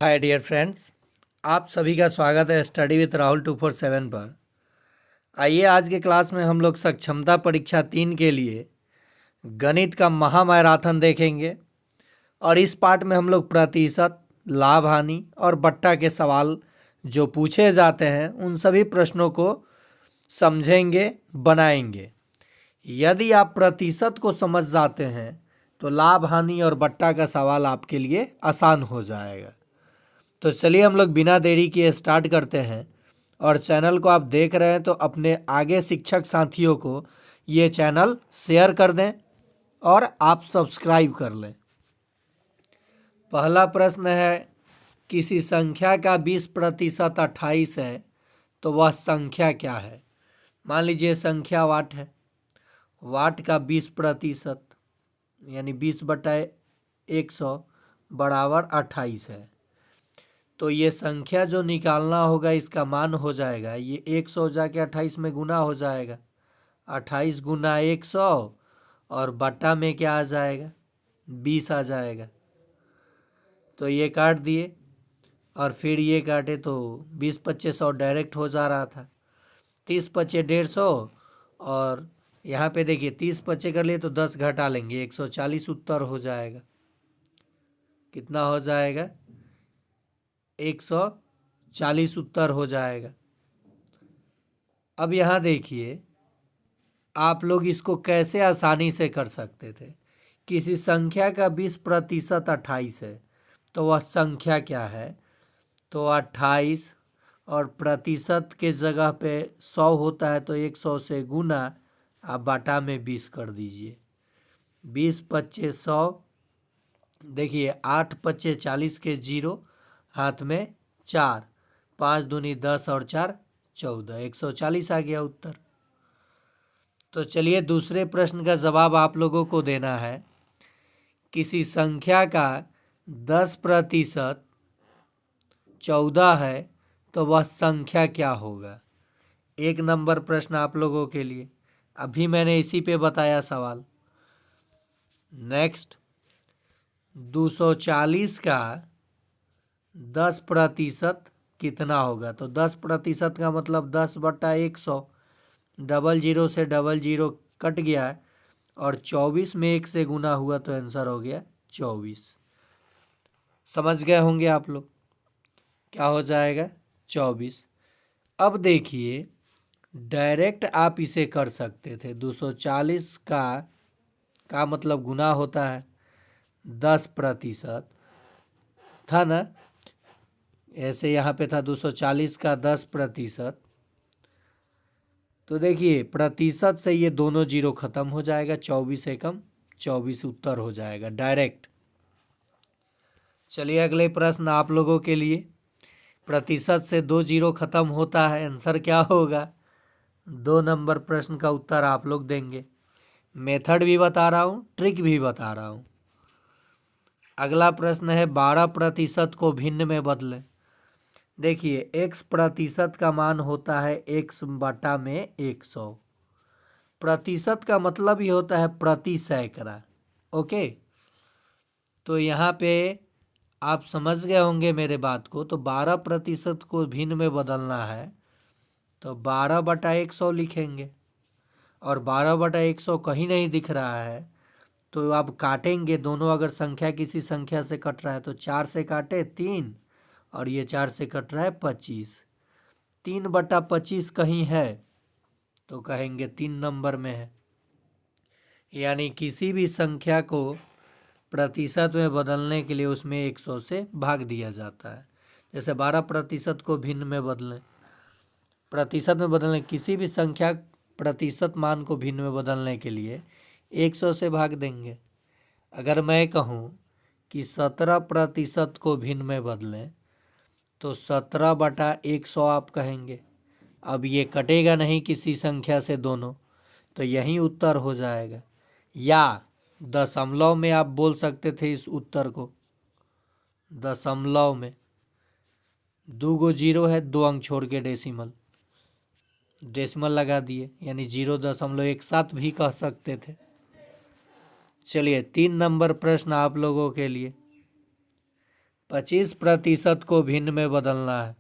Hi dear friends, आप सभी का स्वागत है स्टडी विथ राहुल 247 पर। आइए आज के क्लास में हम लोग सक्षमता परीक्षा 3 के लिए गणित का महामैराथन देखेंगे और इस पार्ट में हम लोग प्रतिशत, लाभ हानि और बट्टा के सवाल जो पूछे जाते हैं उन सभी प्रश्नों को समझेंगे, बनाएंगे। यदि आप प्रतिशत को समझ जाते हैं तो लाभ हानि और बट्टा का सवाल आपके लिए आसान हो जाएगा। तो चलिए हम लोग बिना देरी किए स्टार्ट करते हैं। और चैनल को आप देख रहे हैं तो अपने आगे शिक्षक साथियों को ये चैनल शेयर कर दें और आप सब्सक्राइब कर लें। पहला प्रश्न है, किसी संख्या का 20% 28 है तो वह संख्या क्या है। मान लीजिए संख्या वाट है, वाट का 20% यानी 20/100 बराबर 28 है। तो ये संख्या जो निकालना होगा इसका मान हो जाएगा, ये 100 जाके 28 में गुना हो जाएगा, 28 गुना 100 और बटा में क्या आ जाएगा, 20 आ जाएगा। तो ये काट दिए और फिर ये काटे तो 20 पच्चे 100 डायरेक्ट हो जा रहा था, 30 पच्चे 150 और यहाँ पे देखिए 30 पच्चे कर लिए तो 10 घटा लेंगे, 140 उत्तर हो जाएगा। कितना हो जाएगा, 140 उत्तर हो जाएगा। अब यहाँ देखिए आप लोग इसको कैसे आसानी से कर सकते थे। किसी संख्या का 20% 28 है तो वह संख्या क्या है, तो 28 और प्रतिशत के जगह पे 100 होता है तो 100 से गुना आप बाटा में 20 कर दीजिए। 20 पच्चे 100, देखिए 8 पच्चे 40 के 0, हाथ में 4, 5 दूनी 10 और 4 14, 140 आ गया उत्तर। तो चलिए दूसरे प्रश्न का जवाब आप लोगों को देना है। किसी संख्या का 10% 14 है तो वह संख्या क्या होगा। 1 नंबर प्रश्न आप लोगों के लिए, अभी मैंने इसी पे बताया सवाल। नेक्स्ट, 240 का 10% कितना होगा, तो 10% का मतलब 10/100, डबल जीरो से डबल जीरो कट गया है और 24 में 1 से गुना हुआ तो आंसर हो गया 24। समझ गए होंगे आप लोग, क्या हो जाएगा 24। अब देखिए डायरेक्ट आप इसे कर सकते थे, 240 का मतलब गुना होता है 10% था ना, ऐसे यहाँ पे था 240 का 10%। तो देखिए प्रतिशत से ये दोनों जीरो खत्म हो जाएगा, 24 एकम 24 उत्तर हो जाएगा डायरेक्ट। चलिए अगले प्रश्न आप लोगों के लिए, प्रतिशत से 2 जीरो खत्म होता है, आंसर क्या होगा। 2 नंबर प्रश्न का उत्तर आप लोग देंगे, मेथड भी बता रहा हूँ, ट्रिक भी बता रहा हूँ। अगला प्रश्न है 12% को भिन्न में बदलें। देखिए x% का मान होता है x बटा में 100, प्रतिशत का मतलब ही होता है प्रति सैकड़ा। ओके, तो यहाँ पे आप समझ गए होंगे मेरे बात को। तो 12% को भिन्न में बदलना है तो 12/100 लिखेंगे और 12/100 कहीं नहीं दिख रहा है तो आप काटेंगे दोनों। अगर संख्या किसी संख्या से कट रहा है तो 4 से काटे 3 और ये 4 से कट रहा है 25, 3/25 कहीं है तो कहेंगे 3 नंबर में है। यानी किसी भी संख्या को प्रतिशत में बदलने के लिए उसमें 100 से भाग दिया जाता है। जैसे 12% को भिन्न में बदलें, प्रतिशत में बदलने किसी भी संख्या प्रतिशत मान को भिन्न में बदलने के लिए 100 से भाग देंगे। अगर मैं कहूँ कि 17% को भिन्न में बदलें तो 17/100 आप कहेंगे। अब ये कटेगा नहीं किसी संख्या से दोनों, तो यही उत्तर हो जाएगा। या दशमलव में आप बोल सकते थे इस उत्तर को, दशमलव में 2 गो जीरो है, 2 अंक छोड़ के डेसिमल लगा दिए, यानी 0.17 भी कह सकते थे। चलिए 3 नंबर प्रश्न आप लोगों के लिए, 25% को भिन्न में बदलना है।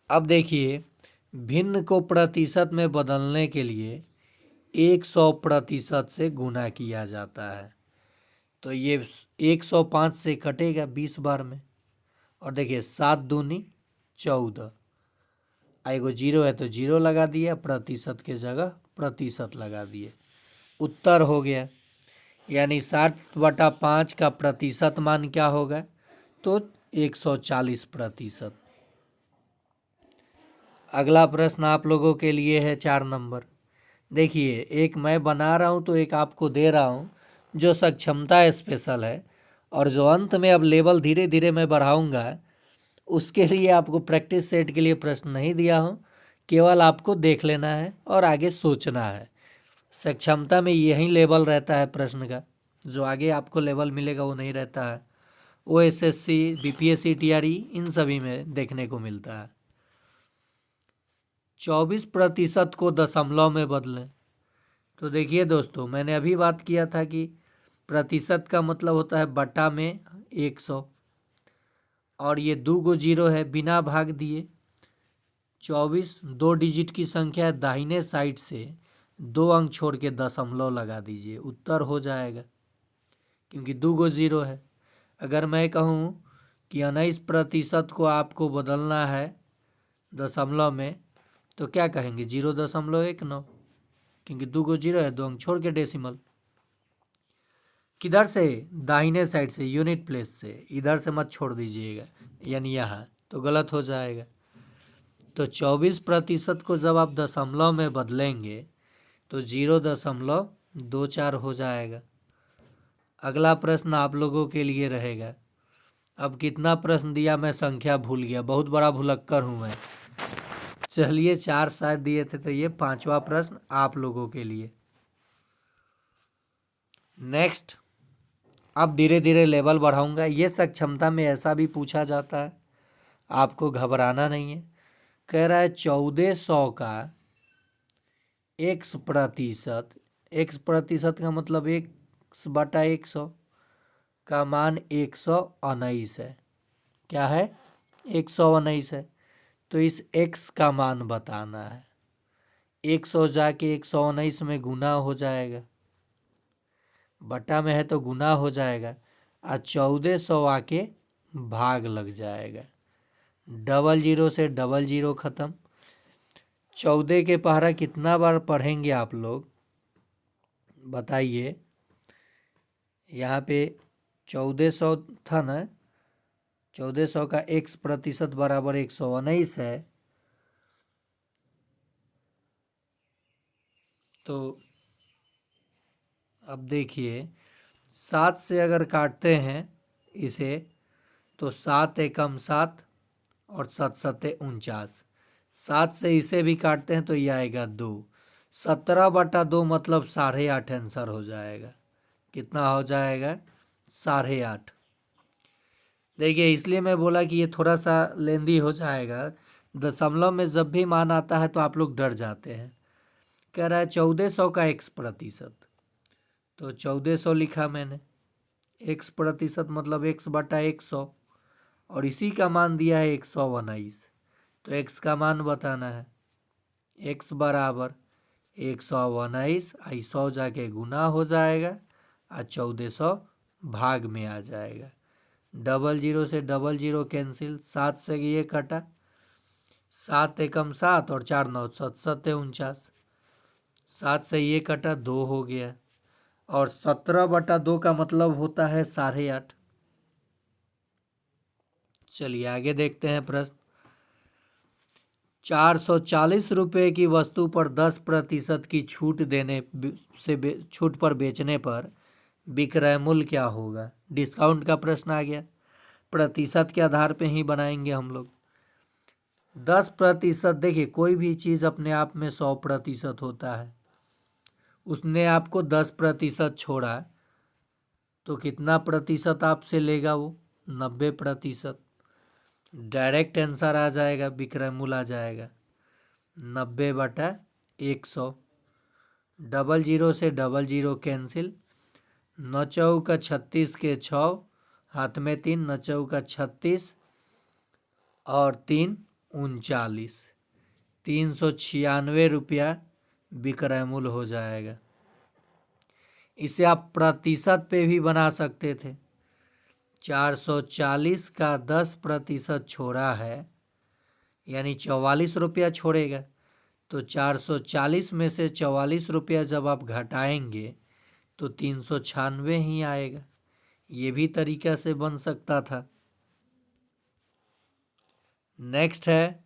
अब देखिए, भिन्न को प्रतिशत में बदलने के लिए 100% से गुना किया जाता है। तो ये 105 से कटेगा 20 बार में। और देखिए 7 दूनी 14, एगो जीरो है तो जीरो लगा दिया, प्रतिशत के जगह प्रतिशत लगा दिए, उत्तर हो गया। यानी 60/5 का प्रतिशत मान क्या होगा? तो 140%। अगला प्रश्न आप लोगों के लिए है 4 नंबर। देखिए, एक मैं बना रहा हूँ तो एक आपको दे रहा हूँ जो सक्षमता स्पेशल है, और जो अंत में अब लेवल धीरे धीरे मैं बढ़ाऊँगा उसके लिए आपको प्रैक्टिस सेट के लिए प्रश्न नहीं दिया हूँ, केवल आपको देख लेना है और आगे सोचना है। सक्षमता में यही लेवल रहता है प्रश्न का, जो आगे आपको लेवल मिलेगा वो नहीं रहता है। OSSC, BPSC, TRE इन सभी में देखने को मिलता है। 24% को दशमलव में बदलें। तो देखिए दोस्तों, मैंने अभी बात किया था कि प्रतिशत का मतलब होता है बटा में 100, और ये 2 गो जीरो है बिना भाग दिए। 24 2 डिजिट की संख्या है, दाहिने साइड से 2 अंक छोड़ के दशमलव लगा दीजिए, उत्तर हो जाएगा, क्योंकि 2 गो जीरो है। अगर मैं कहूँ कि 19% को आपको बदलना है दशमलव में, तो क्या कहेंगे? 0.19, क्योंकि 2 गो जीरो है, 2 अंक छोड़ के डेसिमल। किधर से? दाहिने साइड से, यूनिट प्लेस से, इधर से मत छोड़ दीजिएगा, यानी यहाँ, तो गलत हो जाएगा। तो 24% को जब आप दशमलव में बदलेंगे तो 0.24 हो जाएगा। अगला प्रश्न आप लोगों के लिए रहेगा। अब कितना प्रश्न दिया मैं संख्या भूल गया, बहुत बड़ा भुलक्कर हूँ मैं। चलिए 4 शायद दिए थे, तो ये 5वां प्रश्न आप लोगों के लिए। नेक्स्ट, अब धीरे धीरे लेवल बढ़ाऊंगा। ये सक्षमता में ऐसा भी पूछा जाता है, आपको घबराना नहीं है। कह रहा है 1400 का x%, x% का मतलब 1/100 का मान 119 है। क्या है? 119 है। तो इस x का मान बताना है। 100 जाके 119 में गुना हो जाएगा, बटा में है तो गुना हो जाएगा, और 1400 आके भाग लग जाएगा। 00 से 00 खत्म। 14 के पहाड़ा कितना बार पढ़ेंगे आप लोग बताइए? यहाँ पे 1400 था ना, 1400 का x% बराबर 119 है। तो अब देखिए, 7 से अगर काटते हैं इसे, तो 7 एकम 7 और 7 सत्ते 49। 7 से इसे भी काटते हैं तो ये आएगा 2। 17/2 मतलब 8.5 आंसर हो जाएगा। कितना हो जाएगा? 8.5। देखिए, इसलिए मैं बोला कि ये थोड़ा सा लेंदी हो जाएगा। दशमलव में जब भी मान आता है तो आप लोग डर जाते हैं। कह रहा है 1400 का x%, तो 1400 लिखा मैंने। x% मतलब x/100, और इसी का मान दिया है 119, तो x का मान बताना है। x बराबर 119, 100 जाके गुना हो जाएगा, और 1400 भाग में आ जाएगा। 00 से 00 कैंसिल, 7 से ये कटा, 7 एकम 7 और 4 9 7 सत्ते 49। 7 से ये कटा, 2 हो गया, और 17/2 का मतलब होता है 8.5। चलिए आगे देखते हैं प्रश्न। 440 रुपये की वस्तु पर 10% की छूट देने से छूट पर बेचने पर विक्रय मूल्य क्या होगा? डिस्काउंट का प्रश्न आ गया। प्रतिशत के आधार पे ही बनाएंगे हम लोग। 10%, देखिए कोई भी चीज़ अपने आप में 100% होता है, उसने आपको 10% छोड़ा तो कितना प्रतिशत आपसे लेगा वो? 90%। डायरेक्ट आंसर आ जाएगा, विक्रय मूल्य आ जाएगा 90/100। 00 से 00 कैंसिल, 9 चौका 36 के 6 हाथ में 3, 9 चौका 36 और 3 39, 396 रुपया विक्रय मूल्य हो जाएगा। इसे आप प्रतिशत पे भी बना सकते थे। 440 का 10% छोड़ा है, यानी 44 रुपया छोड़ेगा, तो 440 में से 44 रुपया जब आप घटाएंगे तो 396 ही आएगा। ये भी तरीका से बन सकता था। नेक्स्ट है,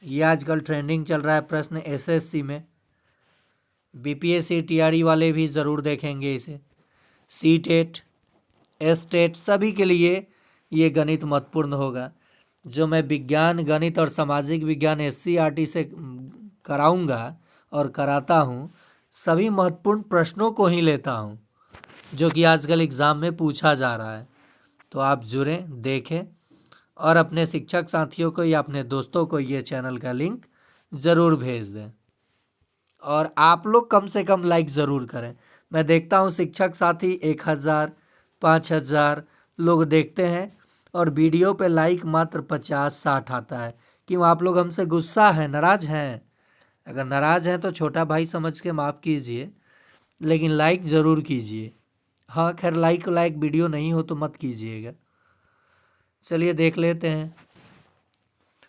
ये आजकल ट्रेंडिंग चल रहा है प्रश्न एसएससी में, बीपीएससी टीआरई वाले भी ज़रूर देखेंगे इसे। सीटेट, एसटेट सभी के लिए ये गणित महत्वपूर्ण होगा। जो मैं विज्ञान, गणित और सामाजिक विज्ञान एससीईआरटी से कराऊंगा और कराता हूँ, सभी महत्वपूर्ण प्रश्नों को ही लेता हूँ जो कि आजकल एग्ज़ाम में पूछा जा रहा है। तो आप जुड़ें, देखें और अपने शिक्षक साथियों को या अपने दोस्तों को ये चैनल का लिंक ज़रूर भेज दें। और आप लोग कम से कम लाइक ज़रूर करें। मैं देखता हूँ शिक्षक साथी 1000, 5000 लोग देखते हैं और वीडियो पे लाइक मात्र 50-60 आता है। क्यों आप लोग हमसे गुस्सा हैं, नाराज़ हैं? अगर नाराज़ हैं तो छोटा भाई समझ के माफ़ कीजिए, लेकिन लाइक ज़रूर कीजिए। हाँ खैर, लाइक वीडियो नहीं हो तो मत कीजिएगा। चलिए देख लेते हैं।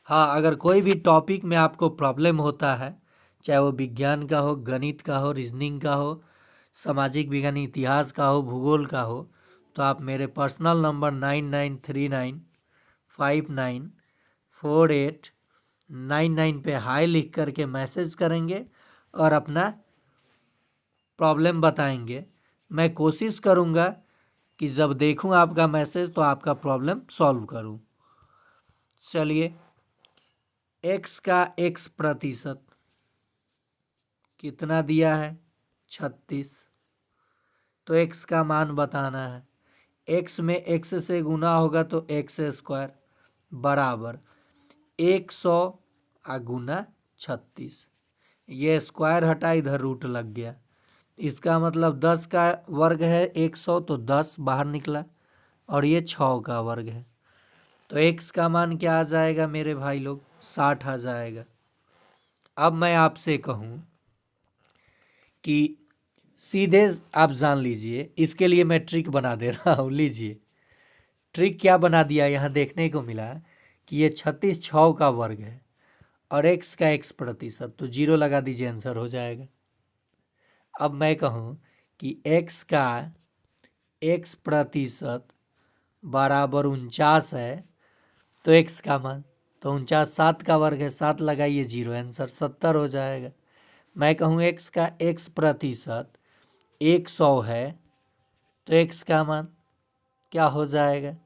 हाँ, अगर कोई भी टॉपिक में आपको प्रॉब्लम होता है, चाहे वो विज्ञान का हो, गणित का हो, रीजनिंग का हो, सामाजिक विज्ञान, इतिहास का हो, भूगोल का हो, तो आप मेरे पर्सनल नंबर 9939594899 पे हाई लिख करके मैसेज करेंगे और अपना प्रॉब्लम बताएंगे। मैं कोशिश करूँगा कि जब देखूँ आपका मैसेज तो आपका प्रॉब्लम सॉल्व करूँ। चलिए, x का x% कितना दिया है? 36। तो x का मान बताना है। x में x से गुना होगा तो x² बराबर 100 गुना 36। ये स्क्वायर हटा, इधर रूट लग गया। इसका मतलब 10 का वर्ग है 100, तो 10 बाहर निकला और ये 6 का वर्ग है। तो x का मान क्या आ जाएगा मेरे भाई लोग? 60 आ जाएगा। अब मैं आपसे कहूँ कि सीधे आप जान लीजिए, इसके लिए मैं ट्रिक बना दे रहा हूँ। लीजिए, ट्रिक क्या बना दिया, यहाँ देखने को मिला कि ये 36 6 का वर्ग है और x का x%, तो 0 लगा दीजिए, आंसर हो जाएगा। अब मैं कहूँ कि x का x% बराबर 49 है, तो x का मान, तो 49 7 का वर्ग है, 7 लगाइए, 0, आंसर 70 हो जाएगा। मैं कहूँ x का x% 100 है, तो x का मान क्या हो जाएगा?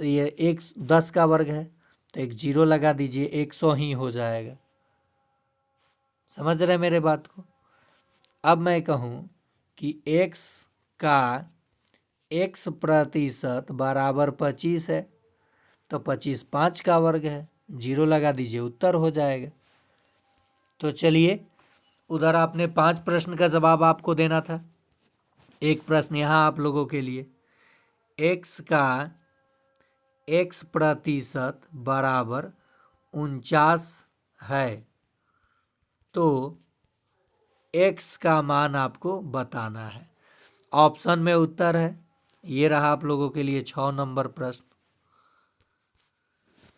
ये 10 का वर्ग है, तो एक 0 लगा दीजिए, 100 ही हो जाएगा। समझ रहे मेरे बात को? अब मैं कहूँ कि x का x% बराबर 25 है, तो 25 5 का वर्ग है, 0 लगा दीजिए, उत्तर हो जाएगा। तो चलिए, उधर आपने 5 प्रश्न का जवाब आपको देना था। एक प्रश्न यहाँ आप लोगों के लिए, x का x% बराबर 49 है, तो x का मान आपको बताना है। ऑप्शन में उत्तर है, ये रहा आप लोगों के लिए 6 नंबर प्रश्न।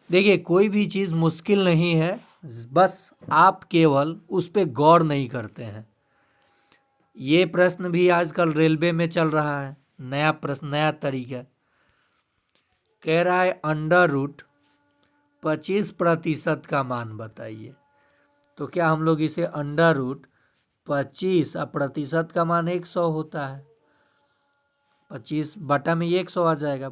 देखिए, कोई भी चीज़ मुश्किल नहीं है, बस आप केवल उस पर गौर नहीं करते हैं। ये प्रश्न भी आजकल रेलवे में चल रहा है, नया प्रश्न, नया तरीका। कह रहा है √25% का मान बताइए। तो क्या हम लोग इसे √25 और प्रतिशत का मान 100 होता है, 25 बटा में 100 आ जाएगा।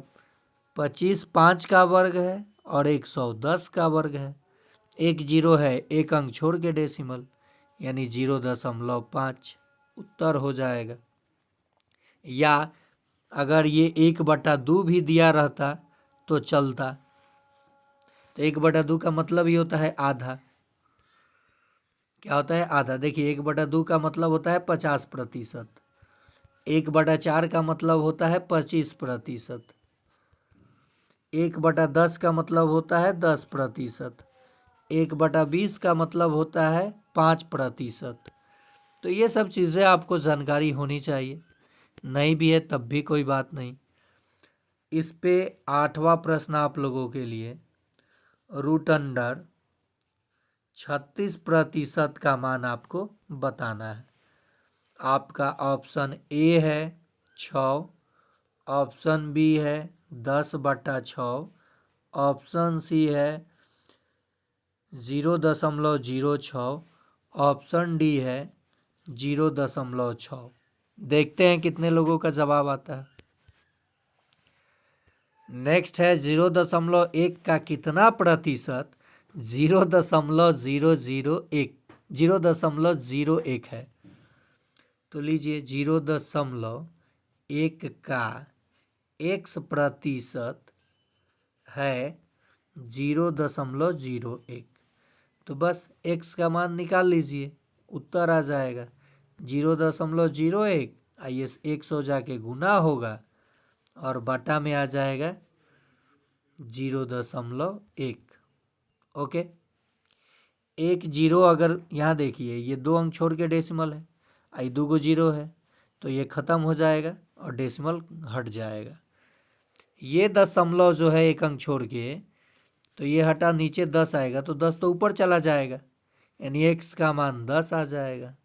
25 5 का वर्ग है और 100 10 का वर्ग है। एक 0 है, एक अंक छोड़ के डेसिमल, यानी 0.5, उत्तर हो जाएगा। या अगर ये 1/2 भी दिया रहता तो चलता। तो 1/2 का मतलब ही होता है आधा। क्या होता है? आधा। देखिए, 1/2 का मतलब होता है 50%। 1/4 का मतलब होता है 25%। 1/10 का मतलब होता है 10%। 1/20 का मतलब होता है 5%। तो ये सब चीज़ें आपको जानकारी होनी चाहिए, नहीं भी है तब भी कोई बात नहीं। इस पे 8वां प्रश्न आप लोगों के लिए, रूट अंडर 36% का मान आपको बताना है। आपका ऑप्शन ए है 6, ऑप्शन बी है 10/6, ऑप्शन सी है 0.06, ऑप्शन डी है 0.6। देखते हैं कितने लोगों का जवाब आता है। नेक्स्ट है 0.1 का कितना प्रतिशत 0.001 0.01 है। तो लीजिए 0.1 का x प्रतिशत है 0.01। तो बस x का मान निकाल लीजिए, उत्तर आ जाएगा 0.01। आइए 100 जाके गुना होगा और बटा में आ जाएगा 0.1। ओके, 1 0 अगर यहाँ देखिए ये 2 अंक छोड़ के डेसिमल है, आई 2 को 0 है तो ये ख़त्म हो जाएगा और डेसिमल हट जाएगा। ये दशमलव जो है 1 अंक छोड़ के, तो ये हटा नीचे 10 आएगा तो 10 तो ऊपर चला जाएगा, यानी x का मान 10 आ जाएगा।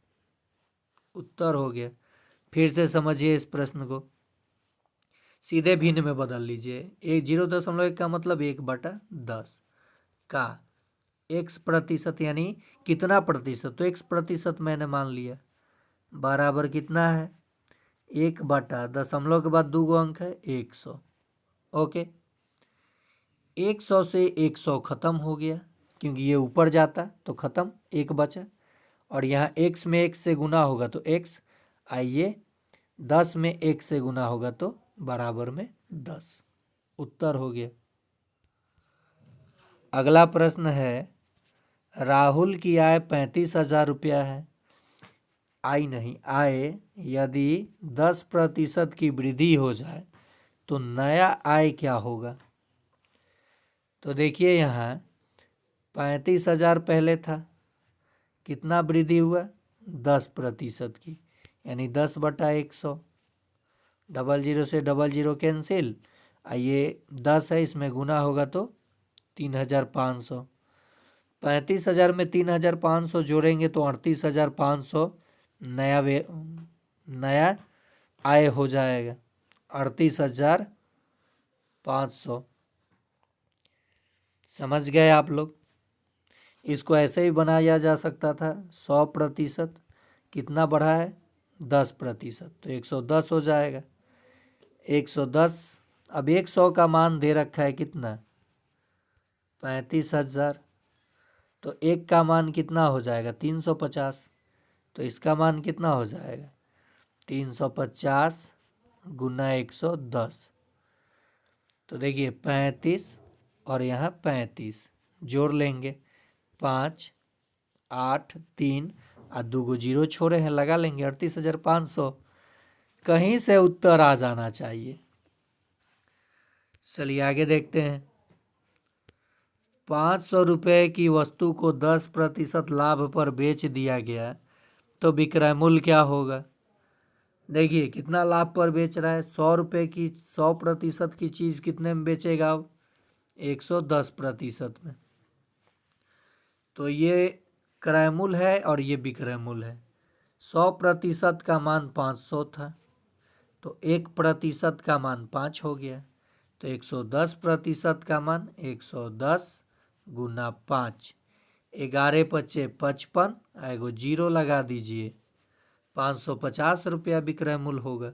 उत्तर हो गया। फिर से समझिए इस प्रश्न को, सीधे भिन्न में बदल लीजिए। 0.1 का मतलब 1/10 का x प्रतिशत यानी कितना प्रतिशत, तो x प्रतिशत मैंने मान लिया बराबर कितना है 1/दशमलव के बाद 2 अंक है 100। ओके, 100 से 100 ख़त्म हो गया क्योंकि ये ऊपर जाता तो ख़त्म, 1 बचा और यहाँ x में 1 से गुना होगा तो x, आइए 10 में 1 से गुना होगा तो बराबर में 10। उत्तर हो गया। अगला प्रश्न है, राहुल की आय 35,000 रुपया है। आय यदि 10% की वृद्धि हो जाए तो नया आय क्या होगा। तो देखिए यहाँ 35,000 पहले था, कितना वृद्धि हुआ 10% की, यानी 10/100। 00 से 00 कैंसिल, आइए 10 है इसमें गुना होगा तो 3,500। 35,000 में 3,500 जोड़ेंगे तो 38,500 नया आय हो जाएगा। 38,500। समझ गए आप लोग। इसको ऐसे ही बनाया जा सकता था 100%, कितना बढ़ा है 10%, तो 110 हो जाएगा। 110, अब 100 का मान दे रखा है कितना 35,000, तो 1 का मान कितना हो जाएगा 350, तो इसका मान कितना हो जाएगा 350 गुना 110। तो देखिए 35 और यहाँ 35 जोड़ लेंगे, 5 8 3 और 2 को 0 छोड़े हैं, लगा लेंगे 38,500। कहीं से उत्तर आ जाना चाहिए। चलिए आगे देखते हैं। 500 रुपये की वस्तु को 10% लाभ पर बेच दिया गया तो विक्रय मूल्य क्या होगा। देखिए कितना लाभ पर बेच रहा है, 100 रुपये की 100% की चीज़ कितने में बेचेगा अब 110% में। तो ये क्रय मूल्य है और ये विक्रय मूल्य है। 100% का मान 500 था तो 1% का मान 5 हो गया, तो 110% का मान 110 गुना 5, 11 पचे 55, एगो 0 लगा दीजिए, 550 रुपया विक्रय मूल्य होगा।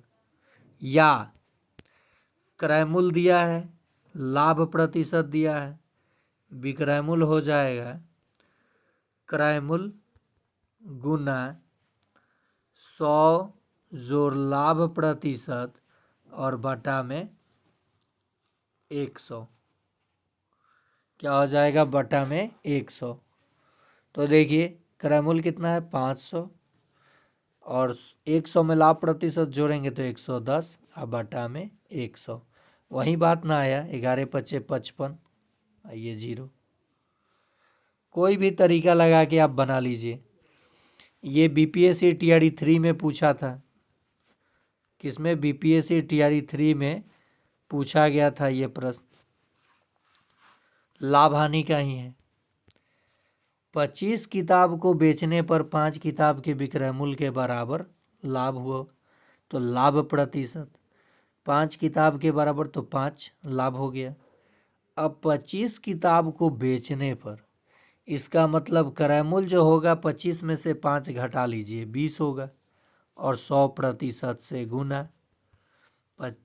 या क्रय मूल्य दिया है, लाभ प्रतिशत दिया है, विक्रय मूल्य हो जाएगा क्रय मूल्य गुना 100 जोड़ लाभ प्रतिशत और बटा में 100, क्या हो जाएगा बटा में 100। तो देखिए क्रय मूल्य कितना है 500 और 100 में लाभ प्रतिशत जोड़ेंगे तो 110 और बटा में 100। वही बात ना आया, 11 पच्चे 55, ये 0। कोई भी तरीका लगा के आप बना लीजिए। ये बीपीएससी टीआरई 3 में पूछा था। किसमें? बीपीएससी टीआरई 3 में पूछा गया था ये प्रश्न, लाभ हानि का ही है। 25 किताब को बेचने पर 5 किताब के विक्रय मूल्य के बराबर लाभ हुआ तो लाभ प्रतिशत, 5 किताब के बराबर तो 5 लाभ हो गया। अब 25 किताब को बेचने पर, इसका मतलब क्रय मूल्य जो होगा 25 में से 5 घटा लीजिए 20 होगा और 100% से गुना,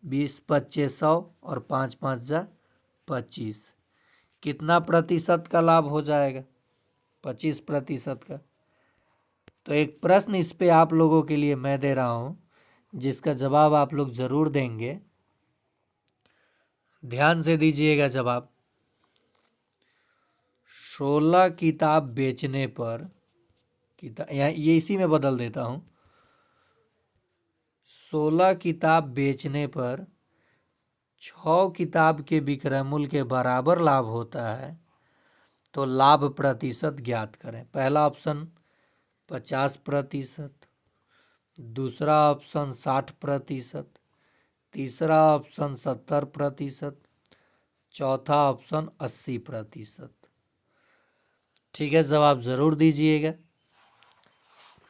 20 पच्चे 100 और 5 5 जा 25, कितना प्रतिशत का लाभ हो जाएगा? 25% का। तो एक प्रश्न इस पे आप लोगों के लिए मैं दे रहा हूं, जिसका जवाब आप लोग जरूर देंगे। ध्यान से दीजिएगा जवाब। 16 किताब बेचने पर, ये इसी में बदल देता हूं, 16 किताब बेचने पर 6 किताब के विक्रय मूल्य के बराबर लाभ होता है तो लाभ प्रतिशत ज्ञात करें। पहला ऑप्शन 50%, दूसरा ऑप्शन 60%, तीसरा ऑप्शन 70%, चौथा ऑप्शन 80%। ठीक है, जवाब ज़रूर दीजिएगा।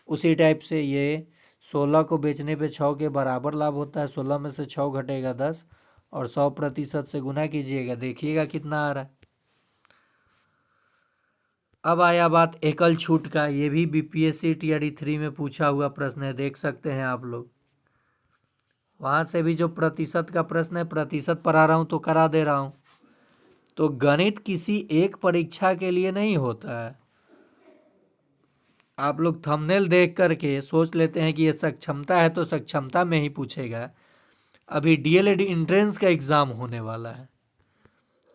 उसी टाइप से ये 16 को बेचने पे 6 के बराबर लाभ होता है, 16 में से 6 घटेगा 10 और 100% से गुना कीजिएगा, देखिएगा कितना आ रहा है। अब आया बात एकल छूट का। ये भी बीपीएससी टीआरई 3 में पूछा हुआ प्रश्न है, देख सकते हैं आप लोग। वहाँ से भी जो प्रतिशत का प्रश्न है, प्रतिशत पढ़ा रहा हूँ तो करा दे रहा हूँ। तो गणित किसी एक परीक्षा के लिए नहीं होता है। आप लोग थंबनेल देख करके सोच लेते हैं कि ये सक्षमता है तो सक्षमता में ही पूछेगा। अभी डीएलएड एंट्रेंस का एग्ज़ाम होने वाला है।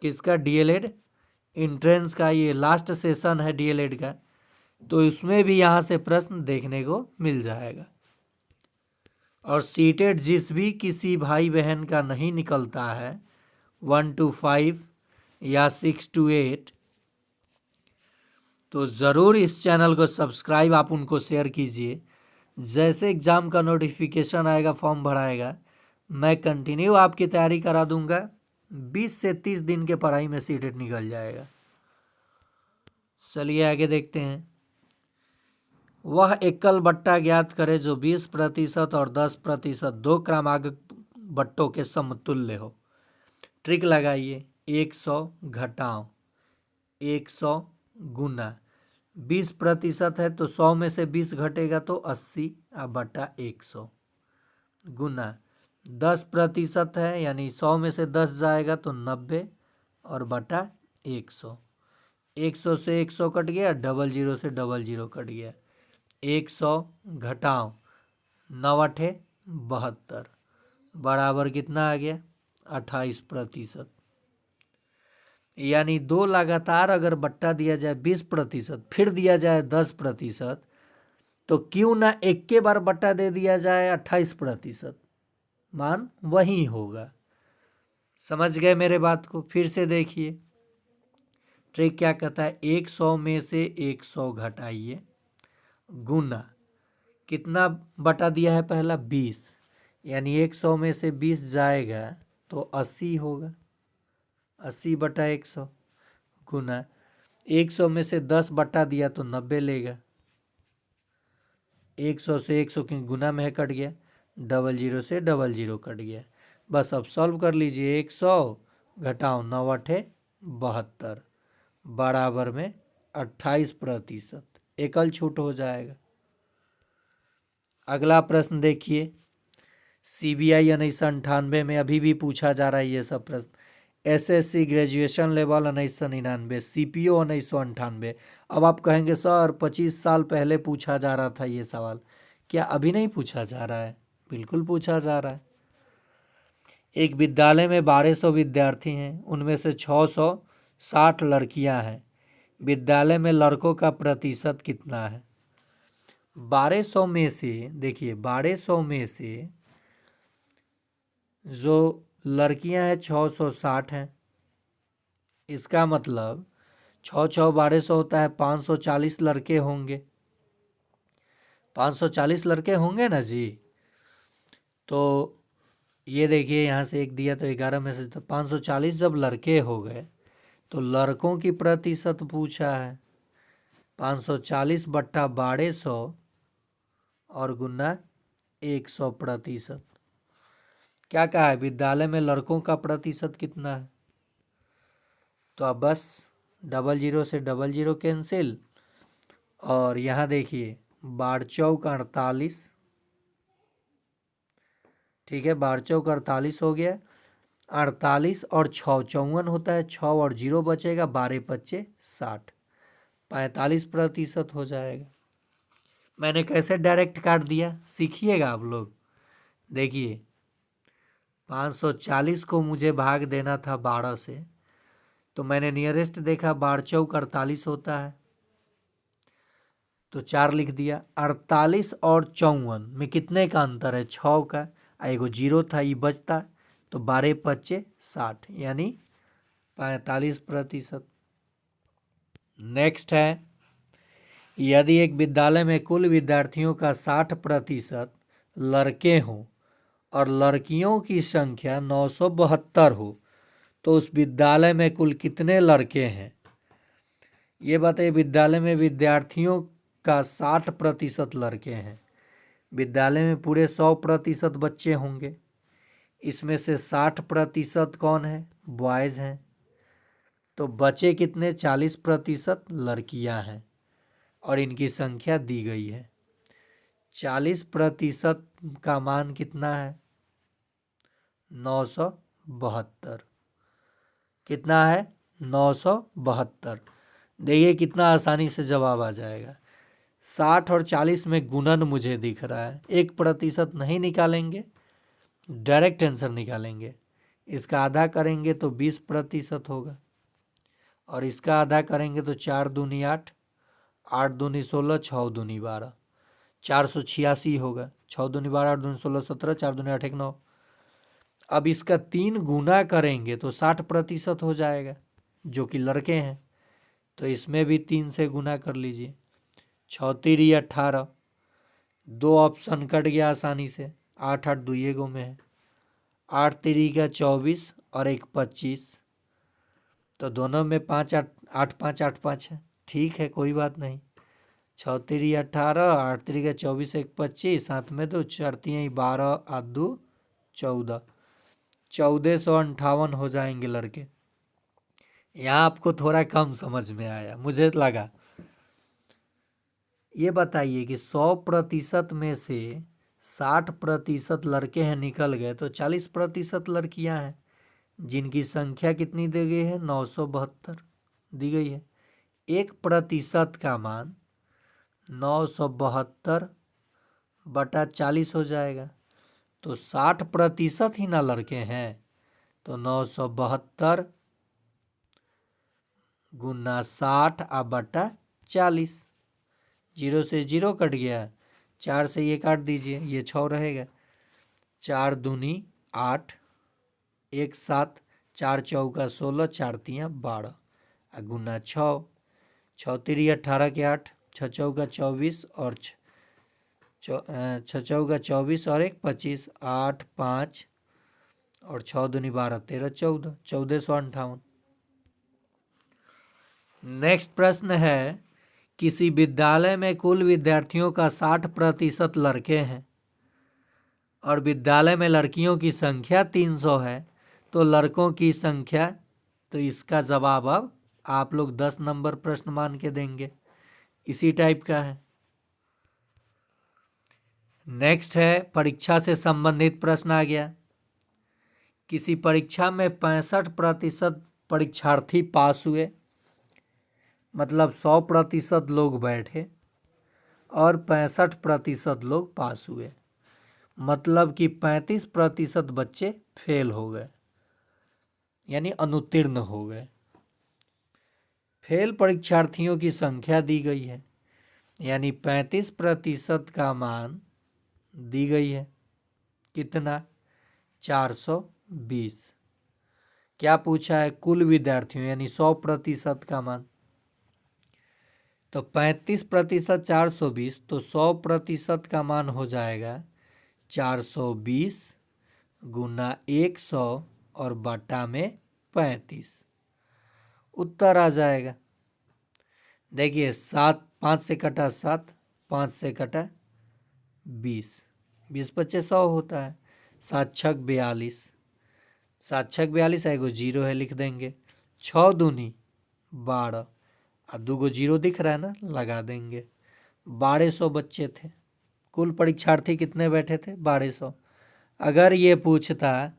किसका? डीएलएड एंट्रेंस का। ये लास्ट सेशन है डीएलएड का, तो इसमें भी यहाँ से प्रश्न देखने को मिल जाएगा। और सीटेट जिस भी किसी भाई बहन का नहीं निकलता है 1 to 5 या 6 to 8, तो ज़रूर इस चैनल को सब्सक्राइब आप उनको शेयर कीजिए। जैसे एग्ज़ाम का नोटिफिकेशन आएगा, फॉर्म भराएगा, मैं कंटिन्यू आपकी तैयारी करा दूंगा। 20 से 30 दिन के पढ़ाई में सीटेट निकल जाएगा। चलिए आगे देखते हैं। वह एकल बट्टा ज्ञात करे जो 20% और 10% दो क्रमागत बट्टों के समतुल्य हो। ट्रिक लगाइए, 100 घटाओ 100 गुना 20% है तो 100 में से 20 घटेगा तो 80 बटा 100 गुना 10% है, यानी 100 में से 10 जाएगा तो 90 और बटा 100। 100 से 100 कट गया, 00 से 00 कट गया। 100 घटाओ 9 8 72 बराबर कितना आ गया? 28%। यानी दो लगातार अगर बट्टा दिया जाए 20%, फिर दिया जाए 10%, तो क्यों ना एक के बार बट्टा दे दिया जाए 28%, मान वही होगा। समझ गए मेरे बात को? फिर से देखिए ट्रिक क्या कहता है। 100 में से 100 घटाइए गुना कितना बटा दिया है? पहला 20, यानी 100 में से 20 जाएगा तो 80 होगा, 80 बटा 100 गुना 100 में से 10 बटा दिया तो 90 लेगा। 100 से 100 की गुना में कट गया, 00 से 00 कट गया। बस अब सॉल्व कर लीजिए। 100 घटाओ 9 8 72 बराबर में 28%, एकल छूट हो जाएगा। अगला प्रश्न देखिए, सीबीआई 1998 में अभी भी पूछा जा रहा है ये सब प्रश्न। SSC graduation level 1999, CPO 1998। अब आप कहेंगे सर 25 साल पहले पूछा जा रहा था ये सवाल, क्या अभी नहीं पूछा जा रहा है? बिल्कुल पूछा जा रहा है। एक विद्यालय में 1200 विद्यार्थी हैं, उनमें से 660 लड़कियां हैं। विद्यालय में लड़कों का प्रतिशत कितना है? 1200 में से देखिए 1200 में से जो लड़कियां हैं 660 हैं। इसका मतलब 6 6 1200 होता है, 540 लड़के होंगे। 540 लड़के होंगे ना जी। तो ये देखिए यहाँ से एक दिया तो 11 में से, तो 540 जब लड़के हो गए तो लड़कों की प्रतिशत पूछा है 540 बट्टा 1200 और गुना 100%। क्या कहा है, विद्यालय में लड़कों का प्रतिशत कितना है? तो अब बस 00 से 00 कैंसिल, और यहाँ देखिए 12 चौक 48, ठीक है, 12 चौक 48 हो गया। 48 और 6 54 होता है, 6 और 0 बचेगा, 12 पच्चे 60, 45% हो जाएगा। मैंने कैसे डायरेक्ट काट दिया, सीखिएगा आप लोग। देखिए 540 को मुझे भाग देना था 12 से, तो मैंने नियरेस्ट देखा 12 चौक 48 होता है, तो 4 लिख दिया। 48 और 54 में कितने का अंतर है? 6 का, एगो 0 था ये बचता, तो 12 पच्चे 60 यानी 45%। नेक्स्ट है, यदि एक विद्यालय में कुल विद्यार्थियों का 60% लड़के हों और लड़कियों की संख्या 972 हो, तो उस विद्यालय में कुल कितने लड़के हैं? ये बताइए, विद्यालय में विद्यार्थियों का 60% लड़के हैं, विद्यालय में पूरे 100% बच्चे होंगे, इसमें से 60% कौन है? बॉयज़ हैं। तो बचे कितने? 40% लड़कियां हैं, और इनकी संख्या दी गई है। 40% का मान कितना है? 972। कितना है? 972। देखिए कितना आसानी से जवाब आ जाएगा। 60 और 40 में गुणन मुझे दिख रहा है, 1% नहीं निकालेंगे, डायरेक्ट आंसर निकालेंगे। इसका आधा करेंगे तो 20% होगा, और इसका आधा करेंगे तो 4 दूनी 8, 8 दूनी 16, 6 दूनी 12, 486 होगा। 6 दूनी 12, 8 दूनी 16, 17, 4 दूनी 8, 1 9। अब इसका 3 गुना करेंगे तो 60% हो जाएगा, जो कि लड़के हैं। तो इसमें भी 3 से गुना कर लीजिए। 6 3 18, 2 ऑप्शन कट गया आसानी से, 8 8 दुइये गो में है, 8 3 का 24 और 1 25, तो दोनों में 5 8 8 5 8 5 है, ठीक है कोई बात नहीं। 6 3 18, 8 3 का 24, 1 25, 7 में 2, 4 3 12, 8 2 14, 1458 हो जाएंगे लड़के। यहाँ आपको थोड़ा कम समझ में आया मुझे लगा। ये बताइए कि 100% में से 60% लड़के हैं निकल गए, तो 40% लड़कियां हैं, जिनकी संख्या कितनी दी गई है? 972 दी गई है। 1% का मान 972 बटा 40 हो जाएगा, तो 60% ही ना लड़के हैं, तो 972 गुना 60 आ बटा 40, 0 से 0 कट गया, 4 से ये काट दीजिए, ये 6 रहेगा, 4 दूनी 8, 1 7, 4 चौका 16, 4 तिया 12, गुना 6, 6 3 18 के 8, 6 चौका 24 और 6 चौका 24 और 1 25, 8 5 और 6 दूनी 12, 13 14, 1458। नेक्स्ट प्रश्न है, किसी विद्यालय में कुल विद्यार्थियों का 60% लड़के हैं और विद्यालय में लड़कियों की संख्या 300 है, तो लड़कों की संख्या, तो इसका जवाब अब आप लोग 10 नंबर प्रश्न मान के देंगे, इसी टाइप का है। नेक्स्ट है, परीक्षा से संबंधित प्रश्न आ गया। किसी परीक्षा में 65% परीक्षार्थी पास हुए, मतलब 100% लोग बैठे और 65% लोग पास हुए, मतलब कि 35% बच्चे फेल हो गए, यानी अनुत्तीर्ण हो गए। फेल परीक्षार्थियों की संख्या दी गई है, यानी 35% का मान दी गई है। कितना? 420। क्या पूछा है? कुल विद्यार्थियों यानी 100% का मान। तो 35% 420, तो 100% का मान हो जाएगा 420 गुना 100 और बटा में 35। उत्तर आ जाएगा। देखिए 7, 5 से कटा 7, 5 से कटा 20, 20 पच्चे 100 होता है। 7 छक 42, 7 छक 42 है, एगो जीरो है लिख देंगे। 6 दूनी 12 और 2 जीरो दिख रहा है ना, लगा देंगे। 1200 बच्चे थे। कुल परीक्षार्थी कितने बैठे थे? 1200। अगर ये पूछता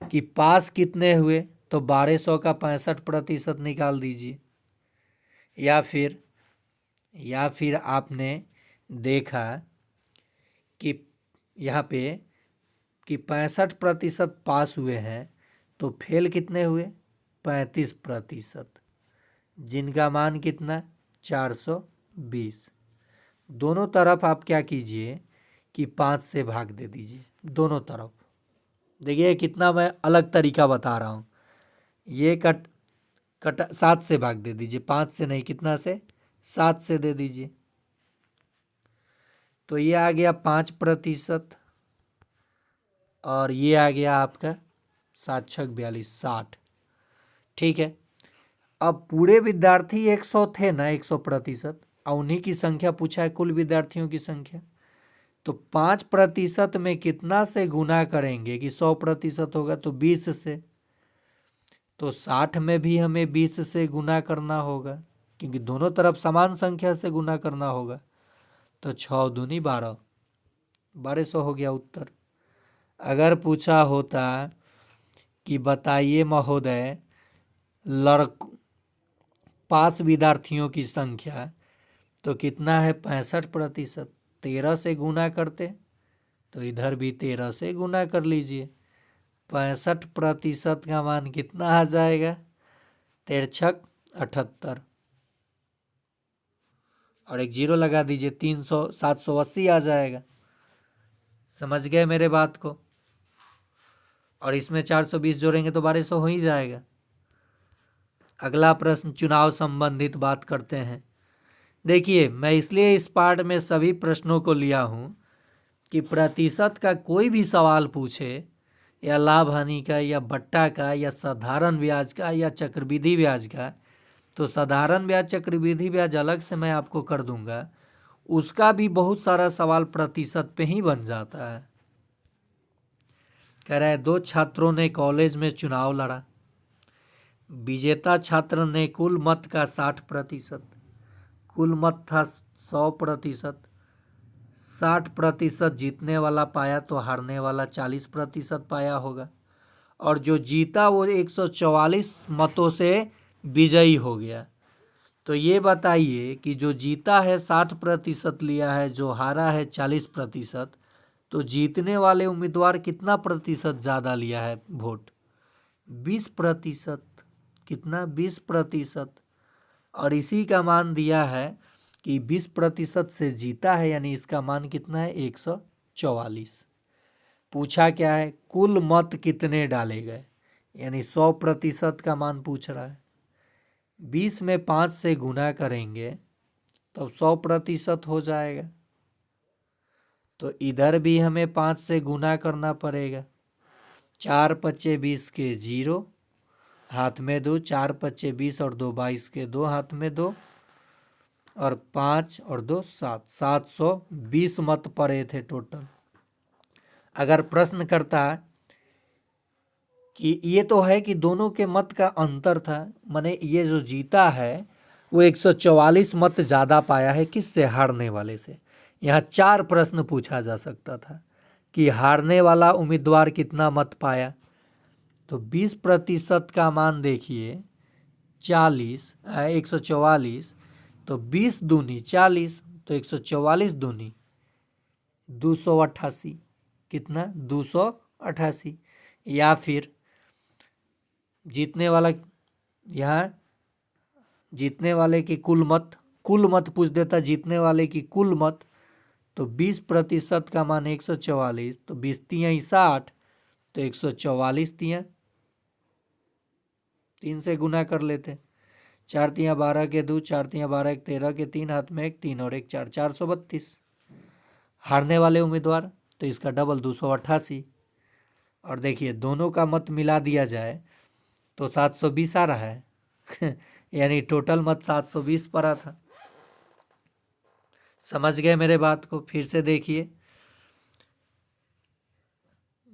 कि पास कितने हुए तो 1200 का 65% निकाल दीजिए। या फिर आपने देखा कि यहाँ पे कि 65% पास हुए हैं, तो फेल कितने हुए? 35%, जिनका मान कितना? 420। दोनों तरफ आप क्या कीजिए कि 5 से भाग दे दीजिए दोनों तरफ। देखिए कितना मैं अलग तरीका बता रहा हूँ। ये कट 7 से भाग दे दीजिए, 5 से नहीं, कितना से? 7 से दे दीजिए। तो ये आ गया 5% और ये आ गया आपका 7 छक 42, 60। ठीक है। अब पूरे विद्यार्थी 100 थे ना, 100%, और उन्हीं की संख्या पूछा है, कुल विद्यार्थियों की संख्या। तो 5% में कितना से गुना करेंगे कि 100% होगा? तो 20 से। तो 60 में भी हमें 20 से गुना करना होगा, क्योंकि दोनों तरफ समान संख्या से गुना करना होगा। तो 6 दूनी 12, 1200 हो गया उत्तर। अगर पूछा होता कि बताइए महोदय पास विद्यार्थियों की संख्या, तो कितना है? 65%। 13 से गुना करते तो इधर भी 13 से गुना कर लीजिए। 65% का मान कितना आ जाएगा? 13 छक 78 और एक जीरो लगा दीजिए, 300, 780 आ जाएगा। समझ गए मेरे बात को? और इसमें 420 जोड़ेंगे तो 1200 हो ही जाएगा। अगला प्रश्न चुनाव संबंधित बात करते हैं। देखिए मैं इसलिए इस पार्ट में सभी प्रश्नों को लिया हूं कि प्रतिशत का कोई भी सवाल पूछे, या लाभ हानि का, या बट्टा का, या साधारण ब्याज का, या चक्रवृद्धि ब्याज का, तो साधारण ब्याज चक्रवृद्धि ब्याज अलग से मैं आपको कर दूंगा। उसका भी बहुत सारा सवाल प्रतिशत पे ही बन जाता है। कह रहा है 2 छात्रों ने कॉलेज में चुनाव लड़ा। विजेता छात्र ने कुल मत का 60%, कुल मत था 100%, 60% जीतने वाला पाया, तो हारने वाला 40% पाया होगा। और जो जीता वो 144 मतों से विजयी हो गया। तो ये बताइए कि जो जीता है 60% लिया है, जो हारा है 40%, तो जीतने वाले उम्मीदवार कितना प्रतिशत ज़्यादा लिया है वोट? 20%। कितना? 20%। और इसी का मान दिया है कि 20% से जीता है, यानी इसका मान कितना है? 144। पूछा क्या है? कुल मत कितने डाले गए, यानी 100% का मान पूछ रहा है। 20 में 5 से गुना करेंगे तो 100% हो जाएगा। तो इधर भी हमें 5 से गुना करना पड़ेगा। 4 पच्चे 20 के 0, हाथ में 2, 4 पच्चे 20 और 2 22 के 2, हाथ में 2, और 5 और 2 7, 720 मत पड़े थे टोटल। अगर प्रश्न करता कि ये तो है कि दोनों के मत का अंतर था, माने ये जो जीता है वो 144 मत ज़्यादा पाया है, किससे? हारने वाले से। यहाँ 4 प्रश्न पूछा जा सकता था कि हारने वाला उम्मीदवार कितना मत पाया। तो 20% का मान देखिए 144, तो 20 दूनी 40, तो 144 दूनी 288। कितना? 288। या फिर जीतने वाला, यहाँ जीतने वाले की कुल मत कुल मत पूछ देता जीतने वाले की कुल मत, तो 20% का मान 144, तो 20 तियां 60, तो 144 तियां 3 से गुना कर लेते। 4 तियां 12 के 2, 4 तियां 12 एक 13 के 3, हाथ में 1 3 और 1 4, 432। हारने वाले उम्मीदवार तो इसका डबल 288। और देखिए दोनों का मत मिला दिया जाए तो 720 आ रहा है यानी टोटल मत 720 पड़ा था। समझ गए मेरे बात को? फिर से देखिए,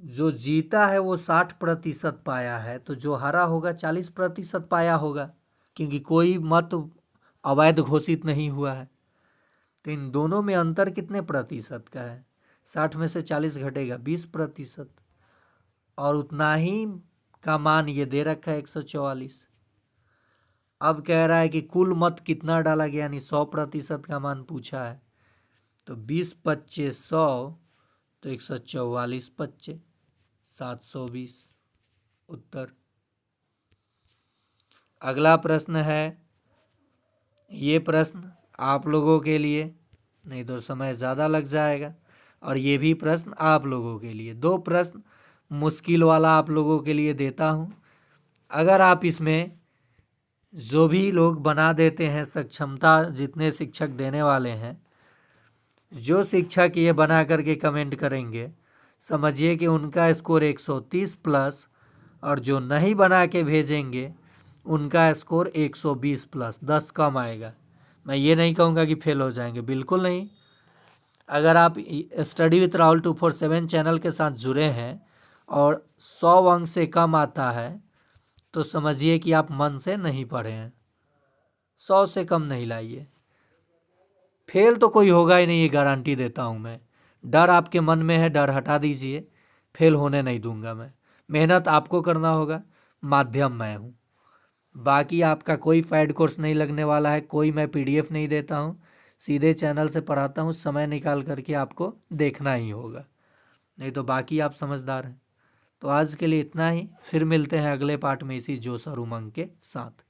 जो जीता है वो 60% पाया है, तो जो हारा होगा 40% पाया होगा, क्योंकि कोई मत अवैध घोषित नहीं हुआ है। तो इन दोनों में अंतर कितने प्रतिशत का है? 60 में से 40 घटेगा 20%, और उतना ही का मान ये दे रखा है 144। अब कह रहा है कि कुल मत कितना डाला गया, यानी 100% का मान पूछा है। तो 20 25 100, तो 144 25 720 उत्तर। अगला प्रश्न है, ये प्रश्न आप लोगों के लिए, नहीं तो समय ज़्यादा लग जाएगा, और ये भी प्रश्न आप लोगों के लिए। 2 प्रश्न मुश्किल वाला आप लोगों के लिए देता हूँ। अगर आप इसमें जो भी लोग बना देते हैं, सक्षमता जितने शिक्षक देने वाले हैं, जो शिक्षक ये बना करके कमेंट करेंगे, समझिए कि उनका स्कोर 130 प्लस, और जो नहीं बना के भेजेंगे उनका स्कोर 120 प्लस, 10 कम आएगा। मैं ये नहीं कहूँगा कि फेल हो जाएंगे, बिल्कुल नहीं। अगर आप स्टडी विथ राहुल 247 चैनल के साथ जुड़े हैं और 100 अंक से कम आता है, तो समझिए कि आप मन से नहीं पढ़े हैं। 100 से कम नहीं लाइए, फेल तो कोई होगा ही नहीं, ये गारंटी देता हूँ मैं। डर आपके मन में है, डर हटा दीजिए, फेल होने नहीं दूंगा मैं। मेहनत आपको करना होगा, माध्यम मैं हूँ। बाकी आपका कोई पेड कोर्स नहीं लगने वाला है, कोई मैं पीडीएफ नहीं देता हूँ, सीधे चैनल से पढ़ाता हूँ। समय निकाल करके आपको देखना ही होगा, नहीं तो बाकी आप समझदार हैं। तो आज के लिए इतना ही, फिर मिलते हैं अगले पार्ट में इसी जोश और उमंग के साथ।